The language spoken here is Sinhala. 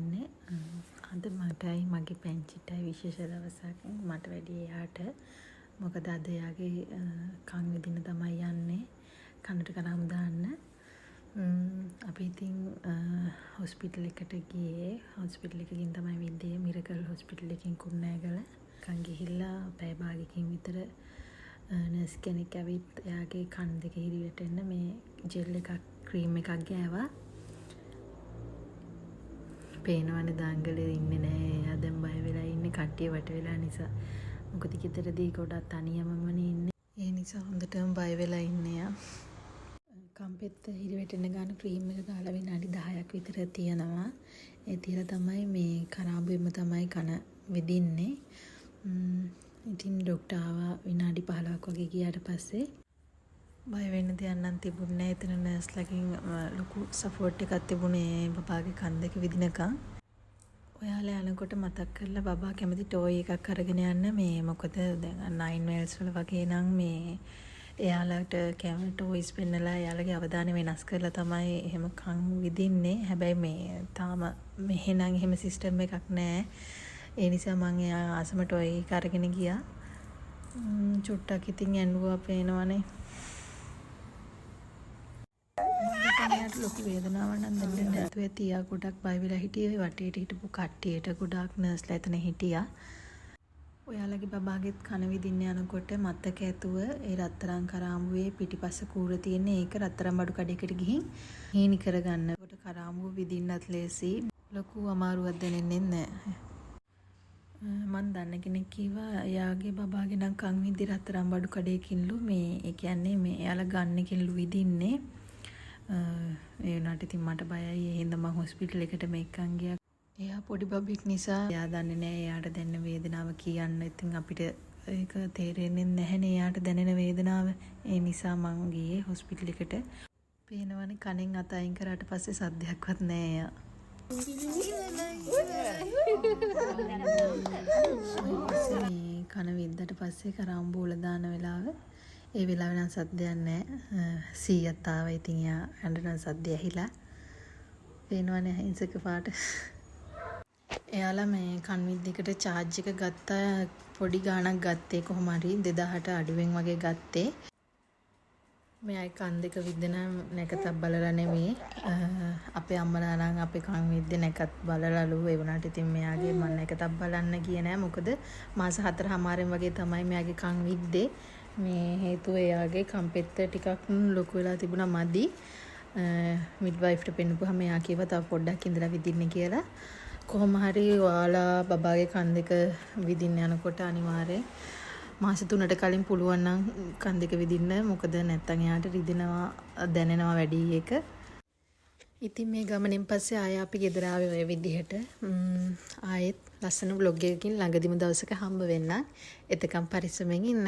ඉන්නේ. අද මටයි මගේ පැංචිටයි විශේෂ දවසක්. මට වැඩි එයාට. මොකද අද එයාගේ කන් විදින්න තමයි යන්නේ. කනට කරාම් දාන්න. අපි ඉතින් හොස්පිටල් එකට ගියේ. හොස්පිටල් එකකින් තමයි විද්දේ මිරකල් හොස්පිටල් එකකින් කුරුණෑගල. කන් ගිහිල්ලා පැය භාගයකින් විතර නර්ස් කෙනෙක් ඇවිත් එයාගේ කන් දෙක හිරිවැටෙන්න මේ ජෙල් එකක් ක්‍රීම් එකක් ගෑවා. පේනවනේ දංගලේ ඉන්නේ නැහැ. එයා දැන් බය වෙලා ඉන්නේ කට්ටිය වට වෙලා නිසා. මොකද ගෙදරදී ගොඩක් තනියමමනේ ඉන්නේ. ඒ නිසා හොඳටම බය වෙලා ඉන්නේ යා. කම්පෙත් හිරිවැටෙන්න ගන්න ක්‍රීම් එක දාලා විනාඩි 10ක් විතර තියනවා. ඒ තියලා තමයි මේ කරාඹුවෙම තමයි කන විදින්නේ. ඉතින් ડોක්ටර් ආවා විනාඩි 15ක් වගේ ගියාට පස්සේ බය වෙන්න දෙයක් නම් තිබුණේ නැහැ. එතන නර්ස්ලාගෙන් ලොකු සපෝට් එකක් තිබුණේ බබාගේ කන් දෙක විදිනකම්. ඔයාලා යනකොට මතක් කරලා බබා කැමති ටෝයි එකක් අරගෙන යන්න. මේ මොකද දැන් 9 වෙල්ස් වල වගේ නම් මේ එයාලට කැමති ටෝයිස් පෙන්නලා එයාලගේ අවධානය වෙනස් කරලා තමයි එහෙම කන් විදින්නේ. හැබැයි මේ තාම මෙහෙනම් එහෙම සිස්ටම් එකක් නැහැ. ඒ නිසා මම එයා ආසම ටෝයි එක අරගෙන ගියා. චුට්ටක් ඉතින් ඇඬුවා පේනවනේ. මට ලොකු වේදනාවක් නම් දැනෙන්නේ නැතුව තියා ගොඩක් බය වෙලා හිටියේ. වටේට හිටපු කට්ටියට ගොඩාක් නර්ස්ලා එතන හිටියා. ඔයාලගේ බබාගෙත් කන විදින්න යනකොට මතක ඇතුව ඒ රත්තරන් කරාඹුවේ පිටිපස්ස කූර තියෙන ඒක රත්තරන් බඩු කඩේකට ගිහින් හීනි කරගන්න. ඒකට කරාඹුව විදින්නත් ලේසි. ලොකු අමාරුවක් දැනෙන්නේ නැහැ. මම දන්න කෙනෙක් කිව්වා එයාගේ බබාගේ නම් කන් විදි රත්තරන් බඩු කඩේකින්ලු මේ ඒ කියන්නේ මේ එයාලා ගන්න කින්ලු විදින්නේ. ඒ වුණාට ඉතින් මට බයයි. ඒ හින්දා මම හොස්පිටල් එකට මේකන් ගියා. එයා පොඩි බබෙක් නිසා එයා දන්නේ නැහැ එයාට දැනෙන වේදනාව කියන්න. ඉතින් අපිට ඒක තේරෙන්නේ නැහැනේ එයාට දැනෙන වේදනාව. ඒ නිසා මම ගියේ හොස්පිටල් එකට. පේනවනේ කනෙන් අත අයින් කරාට පස්සේ සද්දයක්වත් නැහැ එයා. කන විද්දට පස්සේ කරාඹුවල දාන වෙලාව ඒ වෙලාවේ නම් සද්දයක් නැහැ. සීයත් ආවා. ඉතින් එයා ඇඬන සද්දය ඇහිලා. පේනවනේ හිංසක පාට. එයාලා මේ කන් විද්දේකට charge එක ගත්තා. පොඩි ගාණක් ගත්තේ කොහොම හරි 2000ට අඩුවෙන් වගේ ගත්තේ. මෙයා කන් දෙක විද්දන නැකතක් බලලා නෙමෙයි. අපේ අම්මලා නම් අපේ කන් විද්දේ නැකත් බලලාලු. ඒ වුණාට ඉතින් මෙයාගේ මම නැකතක් බලන්න ගියේ නෑ. මොකද මාස 4මාරෙන් වගේ තමයි මෙයාගේ කන් විද්දේ. මේ හේතුව එයාගේ කම්පෙත්ත ටිකක් ලොකු වෙලා තිබුණා මදි. මිඩ්වයිෆ්ට පෙන්නපුවාම එයා කිව්වා තව පොඩ්ඩක් ඉඳලා විදින්න කියලා. කොහොම හරි ඔයාලා බබාගේ කන් දෙක විදින්න යනකොට අනිවාර්යෙන් මාස 3ට කලින් පුළුවන් නම් කන් දෙක විදින්න. මොකද නැත්තම් එයාට රිදෙනවා දැනෙනවා වැඩි එක. ඉතින් මේ ගමනින් පස්සේ ආයෙ අපි ගෙදර ආවේ ඔය විදිහට. ආයෙත් ලස්සන vlog එකකින් ළඟදිම දවසක හම්බ වෙන්න. එතකම් පරිස්සමෙන් ඉන්න.